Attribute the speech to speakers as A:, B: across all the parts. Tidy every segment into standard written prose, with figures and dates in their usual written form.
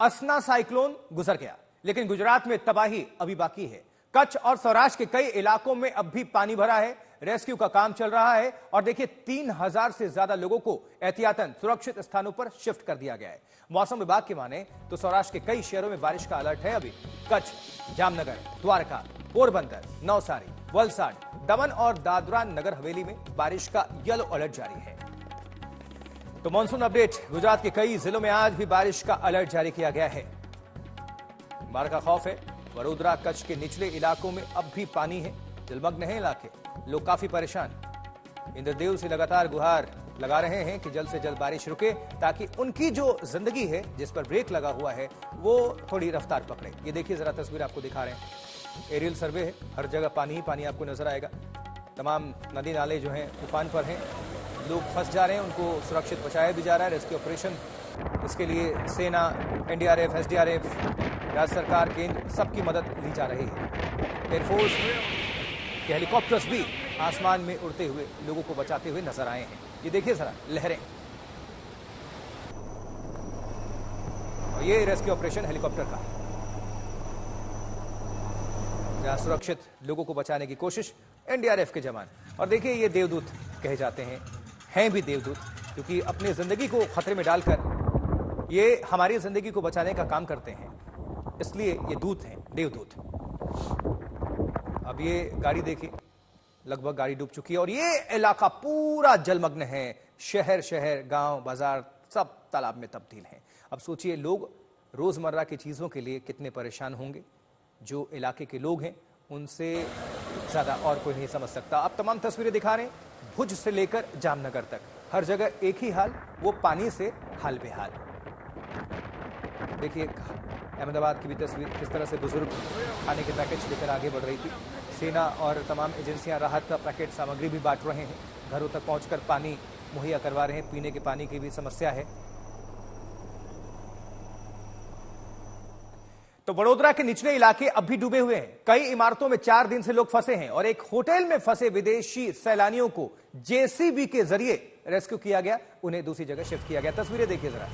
A: असना साइक्लोन गुजर गया, लेकिन गुजरात में तबाही अभी बाकी है। कच्छ और सौराष्ट्र के कई इलाकों में अब भी पानी भरा है। रेस्क्यू का काम चल रहा है और देखिए 3000 से ज्यादा लोगों को एहतियातन सुरक्षित स्थानों पर शिफ्ट कर दिया गया है। मौसम विभाग की माने तो सौराष्ट्र के कई शहरों में बारिश का अलर्ट है। अभी कच्छ, जामनगर, द्वारका, पोरबंदर, नवसारी, वलसाड, दमन और दादरा नगर हवेली में बारिश का येलो अलर्ट जारी है। तो मॉनसून अपडेट, गुजरात के कई जिलों में आज भी बारिश का अलर्ट जारी किया गया है। बाढ़ का खौफ है। वडोदरा, कच्छ के निचले इलाकों में अब भी पानी है, जलमग्न है इलाके, लोग काफी परेशान। इंद्रदेव से लगातार गुहार लगा रहे हैं कि जल्द से जल्द बारिश रुके, ताकि उनकी जो जिंदगी है, जिस पर ब्रेक लगा हुआ है, वो थोड़ी रफ्तार पकड़े। ये देखिए जरा तस्वीर आपको दिखा रहे हैं, एरियल सर्वे है, हर जगह पानी ही पानी आपको नजर आएगा। तमाम नदी नाले जो हैं उफान पर हैं, लोग फंस जा रहे हैं, उनको सुरक्षित बचाया भी जा रहा है। रेस्क्यू ऑपरेशन, इसके लिए सेना, एनडीआरएफ, एसडीआरएफ, राज्य सरकार, केंद्र, सबकी मदद ली जा रही है। एयरफोर्स के हेलीकॉप्टर्स भी आसमान में उड़ते हुए लोगों को बचाते हुए नजर आए हैं। ये देखिए जरा लहरें, और ये रेस्क्यू ऑपरेशन हेलीकॉप्टर का, जहां सुरक्षित लोगों को बचाने की कोशिश एनडीआरएफ के जवान। और देखिए ये देवदूत कहे जाते हैं भी देवदूत, क्योंकि अपनी जिंदगी को खतरे में डालकर ये हमारी जिंदगी को बचाने का काम करते हैं, इसलिए ये दूत हैं, देवदूत। अब ये गाड़ी देखिए, लगभग गाड़ी डूब चुकी है और ये इलाका पूरा जलमग्न है। शहर शहर, गांव, बाजार सब तालाब में तब्दील हैं। अब सोचिए लोग रोजमर्रा की चीजों के लिए कितने परेशान होंगे। जो इलाके के लोग हैं उनसे ज्यादा और कोई नहीं समझ सकता। अब तमाम तस्वीरें दिखा रहे हैं, भुज से लेकर जामनगर तक हर जगह एक ही हाल, वो पानी से हाल बेहाल। देखिए अहमदाबाद की भी तस्वीर, किस तरह से बुजुर्ग खाने के पैकेट लेकर आगे बढ़ रही थी। सेना और तमाम एजेंसियां राहत का पैकेट सामग्री भी बांट रहे हैं, घरों तक पहुंचकर पानी मुहैया करवा रहे हैं। पीने के पानी की भी समस्या है। तो वडोदरा के निचले इलाके अब भी डूबे हुए हैं। कई इमारतों में 4 दिन से लोग फंसे हैं और एक होटल में फंसे विदेशी सैलानियों को जेसीबी के जरिए रेस्क्यू किया गया, उन्हें दूसरी जगह शिफ्ट किया गया। तस्वीरें देखिए जरा,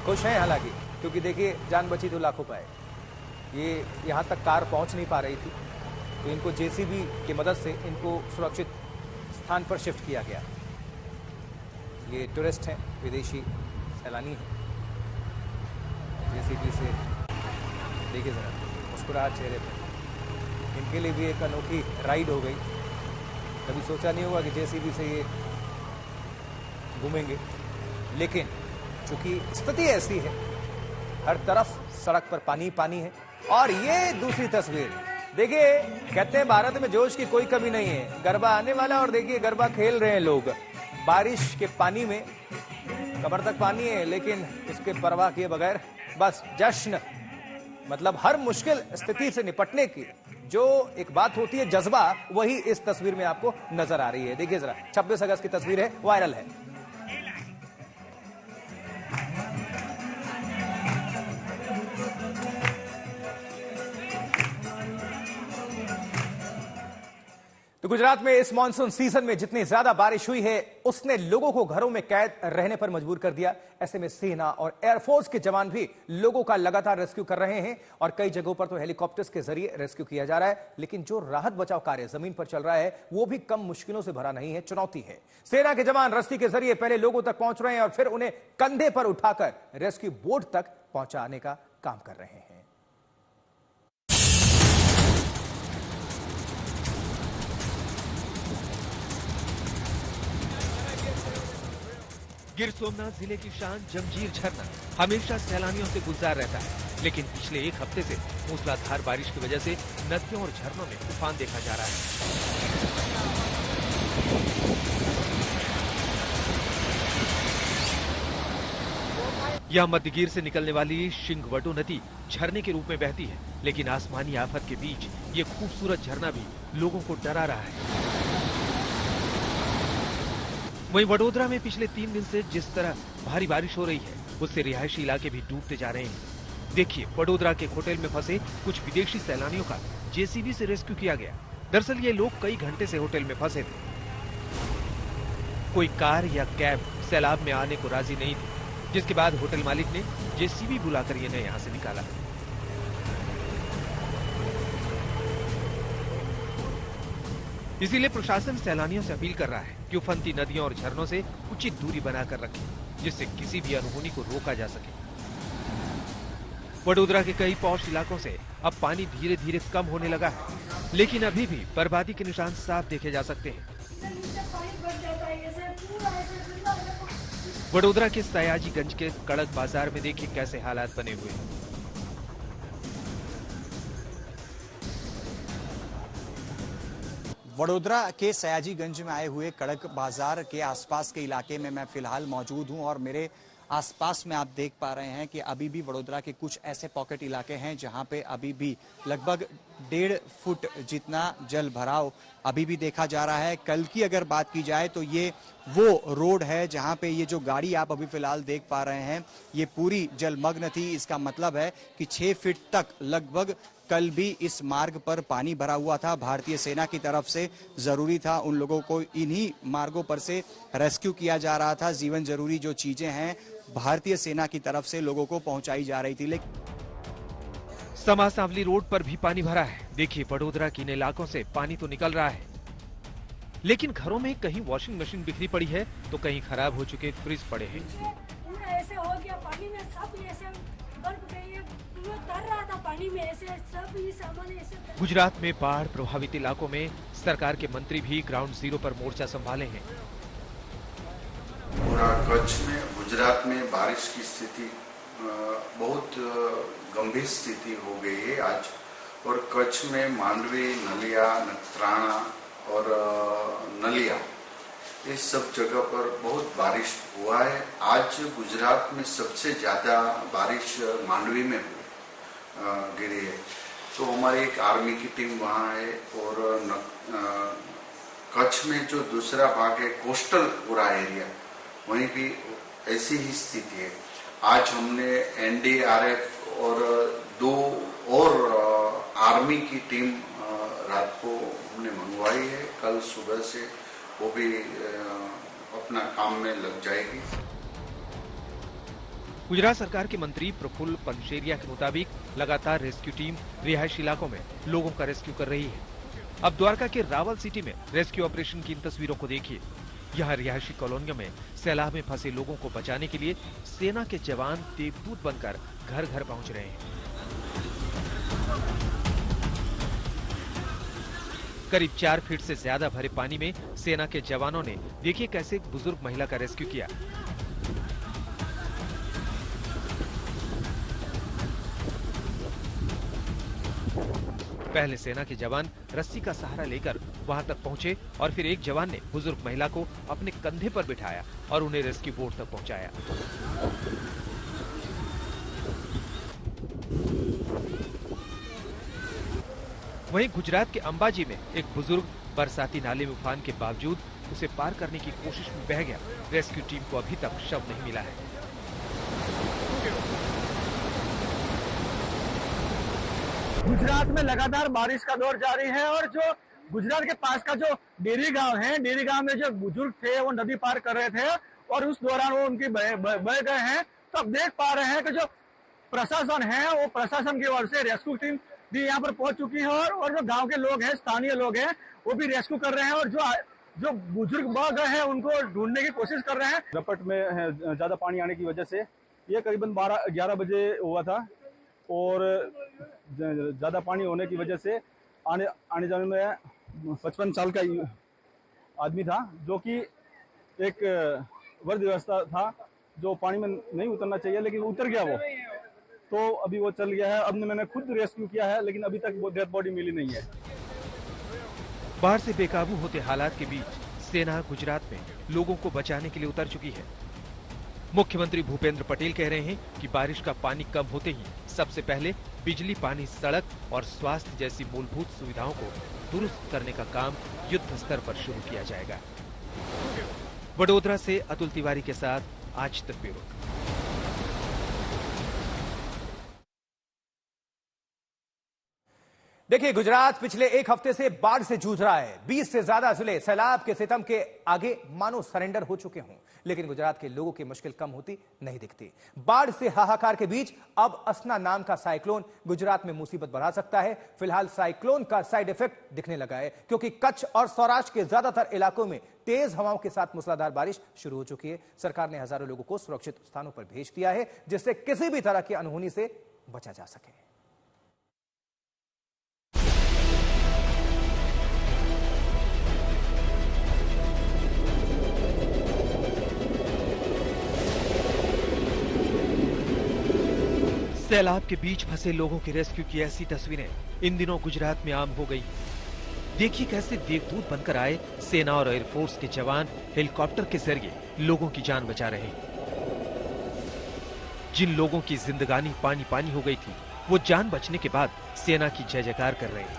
A: खुश हैं हालांकि, क्योंकि देखिए जान बची तो लाखों पाए। ये यहां तक कार पहुंच नहीं पा रही थी, तो इनको जेसीबी की मदद से इनको सुरक्षित स्थान पर शिफ्ट किया गया। ये टूरिस्ट हैं, विदेशी सैलानी हैं। जेसीबी से देखिए जरा मुस्कुराहट चेहरे पर, इनके लिए भी एक अनोखी राइड हो गई। कभी सोचा नहीं होगा कि जेसीबी से ये घूमेंगे, लेकिन चूंकि स्थिति ऐसी है, हर तरफ सड़क पर पानी पानी है। और ये दूसरी तस्वीर देखिए, कहते हैं भारत में जोश की कोई कमी नहीं है, गरबा आने वाला, और देखिए गरबा खेल रहे हैं लोग बारिश के पानी में। कमर तक पानी है, लेकिन उसके परवाह किए बगैर बस जश्न। मतलब हर मुश्किल स्थिति से निपटने की जो एक बात होती है, जज्बा, वही इस तस्वीर में आपको नजर आ रही है। देखिए जरा, 26 अगस्त की तस्वीर है, वायरल है। तो गुजरात में इस मॉनसून सीजन में जितनी ज्यादा बारिश हुई है, उसने लोगों को घरों में कैद रहने पर मजबूर कर दिया। ऐसे में सेना और एयरफोर्स के जवान भी लोगों का लगातार रेस्क्यू कर रहे हैं और कई जगहों पर तो हेलीकॉप्टर्स के जरिए रेस्क्यू किया जा रहा है। लेकिन जो राहत बचाव कार्य जमीन पर चल रहा है, वो भी कम मुश्किलों से भरा नहीं है, चुनौती है। सेना के जवान रस्सी के जरिए पहले लोगों तक पहुंच रहे हैं और फिर उन्हें कंधे पर उठाकर रेस्क्यू बोट तक पहुंचाने का काम कर रहे हैं।
B: गिर सोमनाथ जिले की शान जमजीर झरना हमेशा सैलानियों से गुलजार रहता है, लेकिन पिछले एक हफ्ते से मूसलाधार बारिश की वजह से नदियों और झरनों में तूफान देखा जा रहा है। यह मध्यगिर से निकलने वाली शिंगवटो नदी झरने के रूप में बहती है, लेकिन आसमानी आफत के बीच ये खूबसूरत झरना भी लोगों को डरा रहा है। वहीं वडोदरा में पिछले 3 दिन से जिस तरह भारी बारिश हो रही है, उससे रिहायशी इलाके भी डूबते जा रहे हैं। देखिए, वडोदरा के होटल में फंसे कुछ विदेशी सैलानियों का जेसीबी से रेस्क्यू किया गया। दरअसल ये लोग कई घंटे से होटल में फंसे थे। कोई कार या कैब सैलाब में आने को राजी नहीं थी। जिसके बाद होटल मालिक ने जेसीबी बुलाकर इन्हें यहाँ से निकाला। इसीलिए प्रशासन सैलानियों से अपील कर रहा है कि उफनती नदियों और झरनों से उचित दूरी बनाकर रखें, जिससे किसी भी अनहोनी को रोका जा सके। वडोदरा के कई पॉश इलाकों से अब पानी धीरे धीरे कम होने लगा है, लेकिन अभी भी बर्बादी के निशान साफ देखे जा सकते हैं। वडोदरा के सयाजीगंज के कड़क बाजार में देखिए कैसे हालात बने हुए हैं।
C: वडोदरा के सयाजीगंज में आए हुए कड़क बाजार के आसपास के इलाके में मैं फिलहाल मौजूद हूं और मेरे आसपास में आप देख पा रहे हैं कि अभी भी वडोदरा के कुछ ऐसे पॉकेट इलाके हैं जहां पे अभी भी लगभग 1.5 फुट जितना जल भराव अभी भी देखा जा रहा है। कल की अगर बात की जाए तो ये वो रोड है जहां पे ये जो गाड़ी आप अभी फिलहाल देख पा रहे हैं ये पूरी जलमग्न थी। इसका मतलब है कि 6 फीट तक लगभग कल भी इस मार्ग पर पानी भरा हुआ था। भारतीय सेना की तरफ से जरूरी था उन लोगों को इन्हीं मार्गों पर से रेस्क्यू किया जा रहा था। जीवन जरूरी जो चीजें हैं भारतीय सेना की तरफ से लोगों को पहुंचाई जा रही थी। लेकिन
B: समा सांवली रोड पर भी पानी भरा है। देखिए वडोदरा के इन इलाकों से पानी तो निकल रहा है, लेकिन घरों में कहीं वॉशिंग मशीन बिखरी पड़ी है तो कहीं खराब हो चुके फ्रिज पड़े हैं।
D: पूरा ऐसे हो गया, पानी में सब ऐसे बर्फ गई है, पूरा तर रहा था पानी में, ऐसे सब ये सामान ऐसे।
B: गुजरात में बाढ़ प्रभावित इलाकों में सरकार के मंत्री भी ग्राउंड जीरो पर मोर्चा संभाले हैं।
E: पूरा कच्छ में, गुजरात में बारिश की स्थिति बहुत गंभीर स्थिति हो गई है आज। और कच्छ में मांडवी, नलिया, नखत्राणा और नलिया इस सब जगह पर बहुत बारिश हुआ है। आज गुजरात में सबसे ज्यादा बारिश मांडवी में गिरी है। तो हमारी एक आर्मी की टीम वहाँ है और कच्छ में जो दूसरा भाग है कोस्टल पूरा एरिया, वहीं भी ऐसी ही स्थिति है। आज हमने एनडीआरएफ और 2 और आर्मी की टीम रात को हमने मंगवाई है। कल सुबह से वो भी अपना काम में लग जाएगी।
B: गुजरात सरकार के मंत्री प्रफुल्ल पनशेरिया के मुताबिक लगातार रेस्क्यू टीम रिहायशी इलाकों में लोगों का रेस्क्यू कर रही है। अब द्वारका के रावल सिटी में रेस्क्यू ऑपरेशन की इन तस्वीरों को देखिए। यहाँ रिहायशी कॉलोनियों में सैलाब में फंसे लोगों को बचाने के लिए सेना के जवान देवदूत बनकर घर घर पहुंच रहे हैं। करीब 4 फीट से ज्यादा भरे पानी में सेना के जवानों ने देखिए कैसे एक बुजुर्ग महिला का रेस्क्यू किया। पहले सेना के जवान रस्सी का सहारा लेकर वहां तक पहुंचे और फिर एक जवान ने बुजुर्ग महिला को अपने कंधे पर बिठाया और उन्हें रेस्क्यू बोट तक पहुंचाया। वहीं गुजरात के अंबाजी में एक बुजुर्ग बरसाती नाले में उफान के बावजूद उसे पार करने की कोशिश में बह गया। रेस्क्यू टीम को अभी तक शव नहीं मिला है।
F: गुजरात में लगातार बारिश का दौर जारी है और जो गुजरात के पास का जो डेरी गांव है, डेरी गांव में जो बुजुर्ग थे वो नदी पार कर रहे थे और उस दौरान वो उनकी बह गए हैं। तो अब देख पा रहे हैं कि जो प्रशासन है वो प्रशासन की ओर से रेस्क्यू टीम भी यहाँ पर पहुंच चुकी है और जो गांव के लोग हैं, स्थानीय लोग हैं, वो भी रेस्क्यू कर रहे हैं और जो बुजुर्ग बह गए हैं उनको ढूंढने की कोशिश कर रहे हैं।
G: रपट में ज्यादा पानी आने की वजह से ये करीबन 12-11 बजे हुआ था और ज्यादा पानी होने की वजह से आने जाने में 55 साल का आदमी था जो कि एक वृद्ध व्यवस्था था जो पानी में नहीं उतरना चाहिए लेकिन उतर गया वो, तो अभी वो चल गया है। अब मैंने खुद रेस्क्यू किया है लेकिन अभी तक वो डेड बॉडी मिली नहीं है।
B: बाढ़ से बेकाबू होते हालात के बीच सेना गुजरात में लोगों को बचाने के लिए उतर चुकी है। मुख्यमंत्री भूपेंद्र पटेल कह रहे हैं कि बारिश का पानी कम होते ही सबसे पहले बिजली, पानी, सड़क और स्वास्थ्य जैसी मूलभूत सुविधाओं को दुरुस्त करने का काम युद्ध स्तर पर शुरू किया जाएगा। वडोदरा से अतुल तिवारी के साथ आज तक ब्यूरो।
A: देखिए, गुजरात पिछले एक हफ्ते से बाढ़ से जूझ रहा है। 20 से ज्यादा जिले सैलाब के सितम के आगे मानो सरेंडर हो चुके हों, लेकिन गुजरात के लोगों की मुश्किल कम होती नहीं दिखती। बाढ़ से हाहाकार के बीच अब असना नाम का साइक्लोन गुजरात में मुसीबत बढ़ा सकता है। फिलहाल साइक्लोन का साइड इफेक्ट दिखने लगा है, क्योंकि कच्छ और सौराष्ट्र के ज्यादातर इलाकों में तेज हवाओं के साथ मूसलाधार बारिश शुरू हो चुकी है। सरकार ने हजारों लोगों को सुरक्षित स्थानों पर भेज दिया है, जिससे किसी भी तरह की अनहोनी से बचा जा सके।
B: सैलाब के बीच फंसे लोगों के रेस्क्यू की ऐसी तस्वीरें इन दिनों गुजरात में आम हो गई। देखिए कैसे देवदूत बनकर आए सेना और एयरफोर्स के जवान हेलीकॉप्टर के जरिए लोगों की जान बचा रहे हैं। जिन लोगों की जिंदगानी पानी पानी हो गई थी, वो जान बचने के बाद सेना की जय जयकार कर रहे हैं।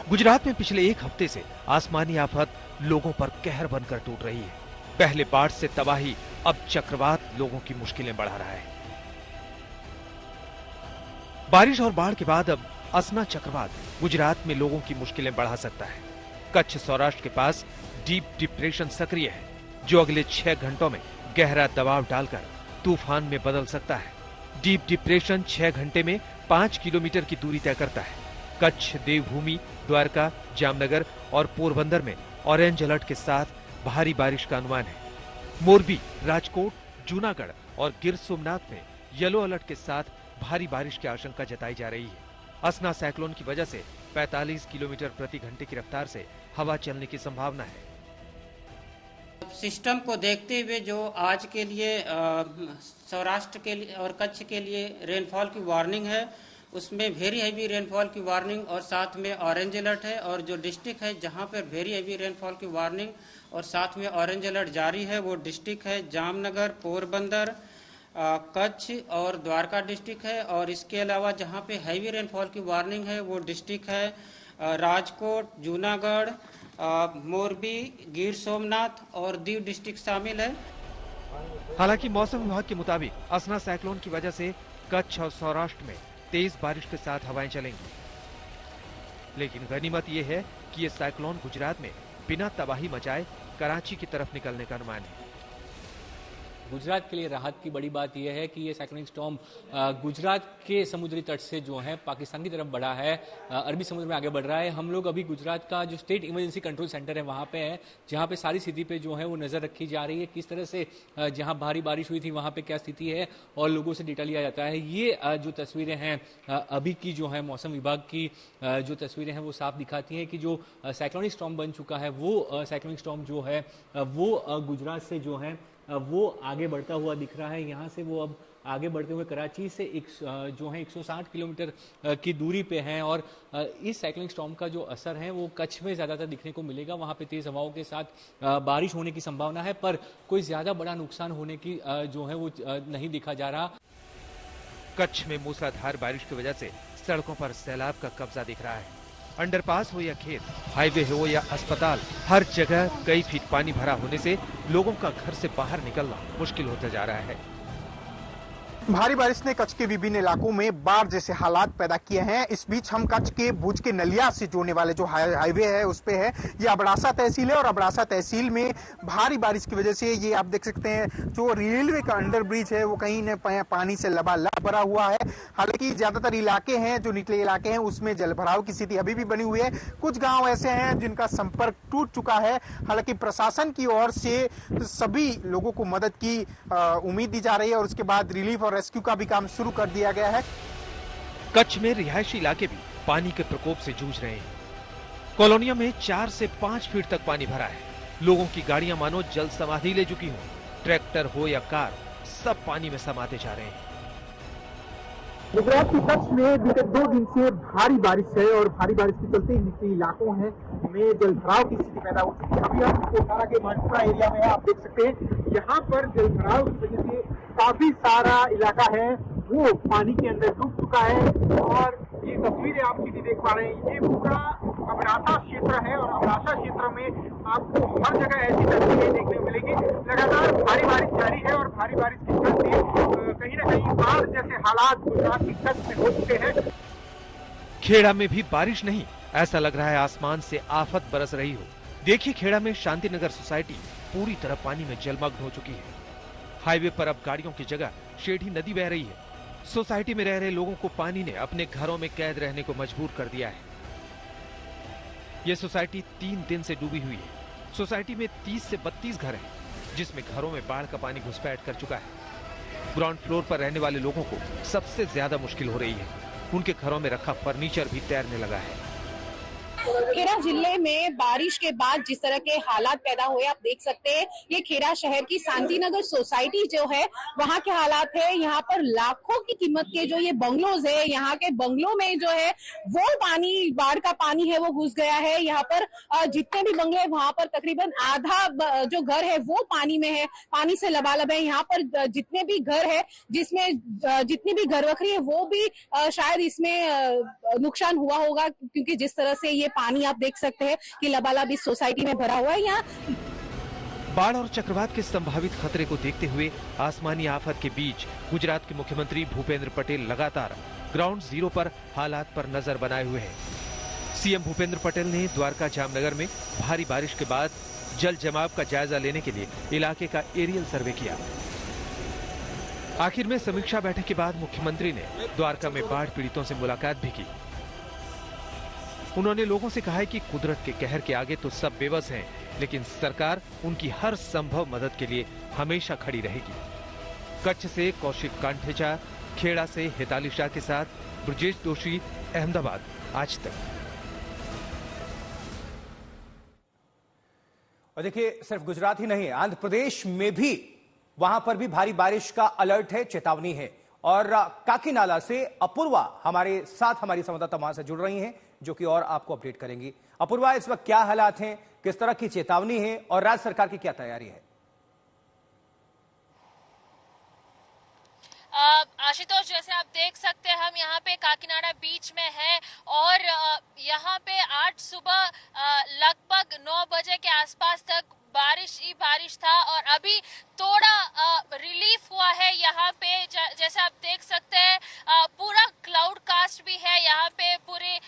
B: गुजरात में पिछले एक हफ्ते से आसमानी आफत लोगों पर कहर बनकर टूट रही है। पहले बाढ़ से तबाही, अब चक्रवात लोगों की मुश्किलें बढ़ा रहा है। बारिश और बाढ़ के बाद अब असना चक्रवात गुजरात में लोगों की मुश्किलें बढ़ा सकता है। कच्छ सौराष्ट्र के पास डीप डिप्रेशन सक्रिय है, जो अगले 6 घंटों में गहरा दबाव डालकर तूफान में बदल सकता है। डीप डिप्रेशन 6 घंटे में 5 किलोमीटर की दूरी तय करता है। कच्छ, देवभूमि, द्वारका, जामनगर और पोरबंदर में ऑरेंज अलर्ट के साथ भारी बारिश का अनुमान है। मोरबी, राजकोट, जूनागढ़ और गिर सोमनाथ में येलो अलर्ट के साथ भारी बारिश की आशंका जताई जा रही है। असना साइक्लोन की वजह से 45 किलोमीटर प्रति घंटे की रफ्तार से हवा चलने की संभावना है।
H: सिस्टम को देखते हुए जो आज के लिए सौराष्ट्र के लिए और कच्छ के लिए रेनफॉल की वार्निंग है, उसमें वेरी हैवी रेनफॉल की वार्निंग और साथ में ऑरेंज अलर्ट है। और जो डिस्ट्रिक्ट है जहां पर वेरी हैवी रेनफॉल की वार्निंग और साथ में ऑरेंज अलर्ट जारी है, वो डिस्ट्रिक्ट है जामनगर, पोरबंदर, कच्छ और द्वारका डिस्ट्रिक्ट है। और इसके अलावा जहां पे हैवी रेनफॉल की वार्निंग है, वो डिस्ट्रिक्ट है राजकोट, जूनागढ़, मोरबी, गिर सोमनाथ और दीव डिस्ट्रिक्ट शामिल है।
B: हालांकि मौसम विभाग के मुताबिक असना साइक्लोन की वजह से कच्छ और सौराष्ट्र में तेज बारिश के साथ हवाएं चलेंगी, लेकिन गनीमत यह है कि ये साइक्लोन गुजरात में बिना तबाही मचाए कराची की तरफ निकलने का अनुमान है।
I: गुजरात के लिए राहत की बड़ी बात यह है कि ये साइक्लोनिक स्टॉर्म गुजरात के समुद्री तट से जो है पाकिस्तान की तरफ बढ़ा है, अरबी समुद्र में आगे बढ़ रहा है। हम लोग अभी गुजरात का जो स्टेट इमरजेंसी कंट्रोल सेंटर है वहाँ पे है, जहाँ पे सारी स्थिति पे जो है वो नज़र रखी जा रही है। किस तरह से जहाँ भारी बारिश हुई थी वहाँ पे क्या स्थिति है और लोगों से डेटा लिया जाता है। ये जो तस्वीरें हैं अभी की जो है मौसम विभाग की जो तस्वीरें हैं वो साफ दिखाती हैं कि जो साइक्लोनिक स्टॉर्म बन चुका है वो साइक्लोनिक स्टॉर्म जो है वो गुजरात से जो है वो आगे बढ़ता हुआ दिख रहा है। यहाँ से वो अब आगे बढ़ते हुए कराची से जो है 160 किलोमीटर की दूरी पे हैं। और इस साइक्लोनिक स्टॉर्म का जो असर है वो कच्छ में ज़्यादातर दिखने को मिलेगा। वहाँ पे तेज़ हवाओं के साथ बारिश होने की संभावना है, पर कोई ज़्यादा बड़ा नुकसान होने की जो है वो नहीं दिखा जा रहा।
B: कच्छ में मूसलाधार बारिश की वजह से सड़कों पर सैलाब का कब्जा दिख रहा है। अंडरपास हो या खेत, हाईवे हो या अस्पताल, हर जगह कई फीट पानी भरा होने से लोगों का घर से बाहर निकलना मुश्किल होता जा रहा है।
J: भारी बारिश ने कच्छ के विभिन्न इलाकों में बाढ़ जैसे हालात पैदा किए हैं। इस बीच हम कच्छ के भुज के नलिया से जोड़ने वाले जो हाईवे है उस पे है। ये अबड़ासा तहसील है और अबड़ासा तहसील में भारी बारिश की वजह से ये आप देख सकते हैं जो रेलवे का अंडर ब्रिज है वो कहीं न पानी से लबालब भरा हुआ है। हालांकि ज्यादातर इलाके हैं जो निचले इलाके हैं उसमें जलभराव की स्थिति अभी भी बनी हुई है। कुछ गाँव ऐसे हैं जिनका संपर्क टूट चुका है। हालांकि प्रशासन की ओर से सभी लोगों को मदद की उम्मीद दी जा रही है और उसके बाद रिलीफ और रेस्क्यू का भी काम शुरू कर दिया गया है।
B: कच्छ में रिहायशी इलाके भी पानी के प्रकोप से जूझ रहे हैं। कॉलोनियों में 4 से 5 फीट तक पानी भरा है। लोगों की गाड़ियां मानो जल समाधि ले चुकी हों। ट्रैक्टर हो या कार, सब पानी में समाते जा रहे हैं।
J: गुजरात के कच्छ में बीते 2 दिन से भारी बारिश है और भारी बारिश के चलते निचले इलाकों में जलभराव की स्थिति पैदा हो चुकी है। अभी हम कोटारा के मानपुरा एरिया में है, आप देख सकते हैं यहाँ पर जलभराव की वजह से काफी सारा इलाका है वो पानी के अंदर डूब चुका है। और ये तस्वीरें आप सीधी देख पा रहे हैं, ये पूरा अबड़ासा क्षेत्र है और अबड़ासा क्षेत्र में आपको हर जगह ऐसी तस्वीरें देखने को मिलेगी। लगातार भारी बारिश जारी है और भारी बारिश के चलते कहीं ना कहीं बाढ़ जैसे हालात गुजरात की कच्छ में हो चुके हैं।
B: खेड़ा में भी बारिश नहीं, ऐसा लग रहा है आसमान से आफत बरस रही हो। देखिए खेड़ा में शांतिनगर सोसाइटी पूरी तरह पानी में जलमग्न हो चुकी है। हाईवे पर अब गाड़ियों की जगह शेठी नदी बह रही है। सोसाइटी में रह रहे लोगों को पानी ने अपने घरों में कैद रहने को मजबूर कर दिया है। यह सोसाइटी 3 दिन से डूबी हुई है। सोसाइटी में 30 से 32 घर हैं, जिसमें घरों में बाढ़ का पानी घुसपैठ कर चुका है। ग्राउंड फ्लोर पर रहने वाले लोगों को सबसे ज्यादा मुश्किल हो रही है। उनके घरों में रखा फर्नीचर भी तैरने लगा है।
K: खेड़ा जिले में बारिश के बाद जिस तरह के हालात पैदा हुए आप देख सकते हैं। ये खेड़ा शहर की शांतिनगर सोसाइटी जो है वहाँ के हालात है। यहाँ पर लाखों की कीमत के जो ये बंगलोज है, यहाँ के बंगलों में जो है वो पानी, बाढ़ का पानी है वो घुस गया है। यहाँ पर जितने भी बंगले हैं वहाँ पर तकरीबन आधा जो घर है वो पानी में है, पानी से लबालब है। यहाँ पर जितने भी घर है, जिसमें जितनी भी घर वखरी है वो भी शायद इसमें नुकसान हुआ होगा, क्योंकि जिस तरह से ये पानी आप देख सकते हैं कि लबालब इस सोसाइटी में भरा हुआ है। यहाँ
B: बाढ़ और चक्रवात के संभावित खतरे को देखते हुए आसमानी आफत के बीच गुजरात के मुख्यमंत्री भूपेंद्र पटेल लगातार ग्राउंड जीरो पर हालात पर नजर बनाए हुए हैं। सीएम भूपेंद्र पटेल ने द्वारका जामनगर में भारी बारिश के बाद जल जमाव का जायजा लेने के लिए इलाके का एरियल सर्वे किया। आखिर में समीक्षा बैठक के बाद मुख्यमंत्री ने द्वारका में बाढ़ पीड़ितों से मुलाकात भी की। उन्होंने लोगों से कहा है कि कुदरत के कहर के आगे तो सब बेबस हैं, लेकिन सरकार उनकी हर संभव मदद के लिए हमेशा खड़ी रहेगी। कच्छ से कौशिक कांठेचा, खेड़ा से हिताली शाह के साथ ब्रजेश दोषी, अहमदाबाद, आज तक।
A: और देखिए सिर्फ गुजरात ही नहीं, आंध्र प्रदेश में भी वहां पर भी भारी बारिश का अलर्ट है, चेतावनी है। और काकीनाला से अपूर्वा हमारे साथ हमारी संवाददाता वहां से जुड़ रही हैं, जो कि और आपको अपडेट करेंगी। अपूर्वा, इस वक्त क्या हालात हैं, किस तरह की चेतावनी है और राज्य सरकार की क्या तैयारी है?
L: आशुतोष, जैसे आप देख सकते हैं हम यहाँ पे काकीनाडा बीच में हैं और यहाँ पे आज सुबह लगभग 9 बजे के आसपास तक बारिश ही बारिश था और अभी थोड़ा रिलीफ हुआ है यहाँ पे। जैसे आप देख सकते हैं पूरा क्लाउड कास्ट भी है यहाँ पे पूरे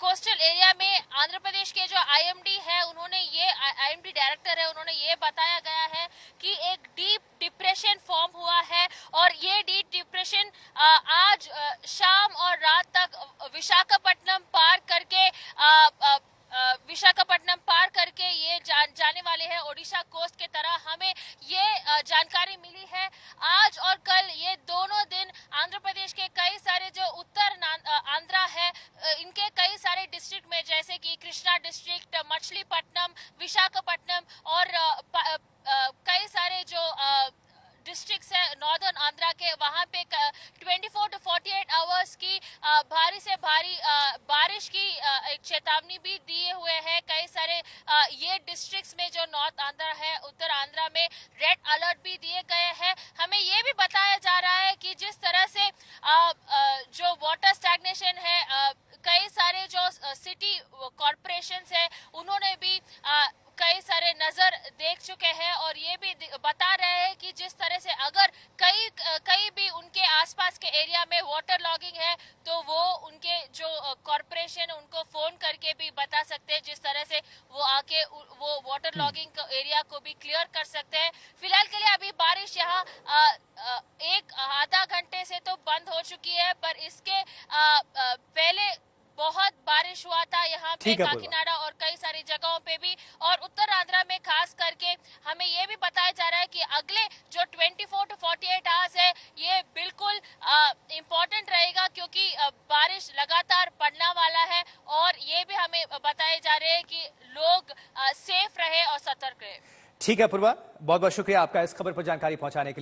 L: कोस्टल एरिया में। आंध्र प्रदेश के जो आईएमडी है, उन्होंने ये आईएमडी डायरेक्टर है, उन्होंने ये बताया गया है कि एक डीप डिप्रेशन फॉर्म हुआ है और ये डीप डिप्रेशन आज शाम और रात तक विशाखापट्टनम पार करके ये जाने वाले हैं ओडिशा कोस्ट के तरह। हमें ये जानकारी मिली है। आज और कल ये दोनों दिन आंध्र प्रदेश के कई सारे जो उत्तर आंध्रा है, इनके कई सारे डिस्ट्रिक्ट में, जैसे कि कृष्णा डिस्ट्रिक्ट, मछलीपट्टनम, विशाखापट्टनम और कई सारे जो डिस्ट्रिक्ट्स है नॉर्दर्न आंध्रा के, वहां पे 24 to 48 आवर्स की भारी से भारी बारिश की एक चेतावनी भी दिए हुए हैं। कई सारे ये डिस्ट्रिक्ट्स में जो नॉर्थ आंध्रा है, उत्तर आंध्रा में रेड अलर्ट भी दिए गए हैं। हमें ये भी बताया जा रहा है कि जिस तरह से जो वाटर स्टैग्नेशन है, कई सारे जो सिटी कॉर्पोरेशंस है, उन्होंने भी कई सारे नजर देख चुके हैं और ये भी बता रहे हैं कि जिस तरह से अगर कहीं भी उनके आसपास के एरिया में वाटर लॉगिंग है तो वो उनके जो कॉर्पोरेशन है उनको फोन करके भी बता सकते हैं, जिस तरह से वो आके वो वाटर लॉगिंग एरिया को भी क्लियर कर सकते हैं। फिलहाल के लिए अभी बारिश यहाँ एक आधा घंटे से तो बंद हो चुकी है, पर इसके पहले बहुत बारिश हुआ था यहाँ पे काकीनाडा और कई सारी जगहों पे भी। और उत्तर आंध्रा में खास करके हमें ये भी बताया जा रहा है कि अगले जो 24 to 48 आवर्स है, ये बिल्कुल इम्पोर्टेंट रहेगा, क्योंकि बारिश लगातार पड़ने वाला है। और ये भी हमें बताए जा रहे हैं कि लोग सेफ रहे और सतर्क रहे।
A: ठीक है अपूर्वा, बहुत बहुत शुक्रिया आपका इस खबर पर जानकारी पहुंचाने के लिए।